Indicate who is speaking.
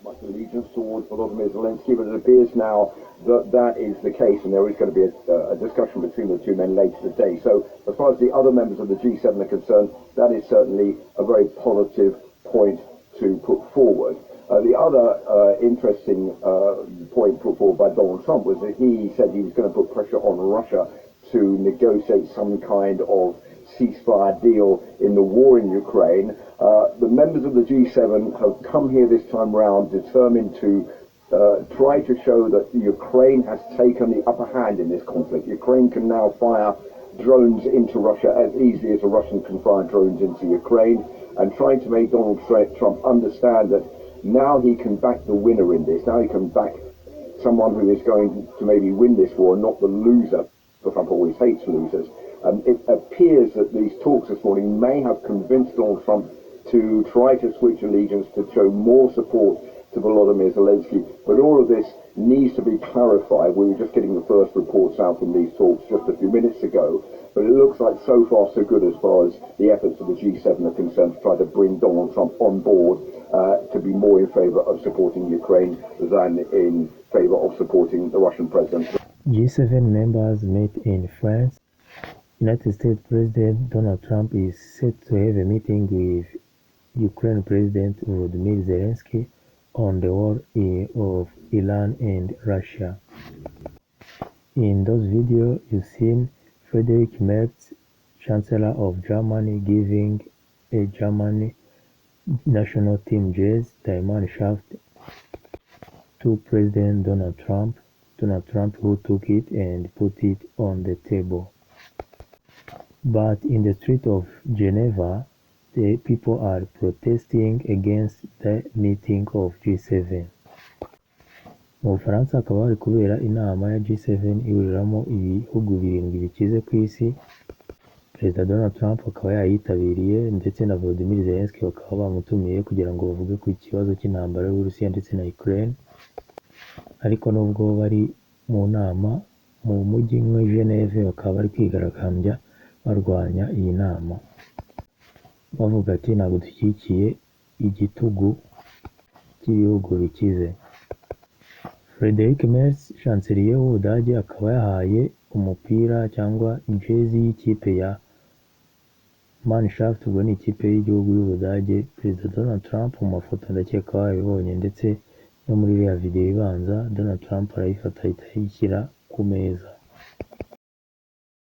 Speaker 1: much allegiance towards Volodymyr Zelensky, but it appears now that that is the case, and there is going to be a discussion between the two men later today. So as far as the other members of the G7 are concerned, that is certainly a very positive point to put forward. The other interesting point put forward by Donald Trump was that he said he was going to put pressure on Russia to negotiate some kind of ceasefire deal in the war in Ukraine. The members of the G7 have come here this time round determined to try to show that Ukraine has taken the upper hand in this conflict. Ukraine can now fire drones into Russia as easily as a Russian can fire drones into Ukraine, and trying to make Donald Trump understand that now he can back the winner in this. Now he can back someone who is going to maybe win this war, not the loser. Trump always hates losers. It appears that these talks this morning may have convinced Donald Trump to try to switch allegiance, to show more support to Volodymyr Zelensky. But all of this needs to be clarified. We were just getting the first reports out from these talks just a few minutes ago. But it looks like so far so good as far as the efforts of the G7 are concerned to try to bring Donald Trump on board to be more in favor of supporting Ukraine than in favor of supporting the Russian president.
Speaker 2: G7 members met in France. United States President Donald Trump is set to have a meeting with Ukraine President Volodymyr Zelensky on the war of Iran and Russia. In those videos, you've seen Friedrich Merz, Chancellor of Germany, giving a German national team jazz diamond shaft to President Donald Trump, who took it and put it on the table. But in the street of Geneva, the people are protesting against the meeting of G7. Mu Bufaransa hakaba hari kubera inama ya G7 ihuriramo ibihugu birindwi bikize ku isi. Perezida Donald Trump akaba yayitabiriye ndetse na Volodymyr Zelensky bakaba bamutumiye kugira ngo bavuge ku kibazo cy'intambara y'Uburusiya ndetse na Ukraine. Ariko nubwo bari mu nama mu mujyi wa Geneve, bakaba bari kwigaragambya barwanya iyi nama, bavuga ati ntabwo dushyigikiye igitugu cy'ibihugu bikize. Friedrich Merz, chancelier w'Ubudage, akaba yahaye umupira cyangwa jezi y'ikipe ya Mannschaft, ubwo ni ikipe y'igihugu y'Ubudage, Perezida Donald Trump. Mu mafoto ndakeka wabibonye, ndetse no muri iriya video ibanza Donald Trump arayifata ahita ayishyira ku meza.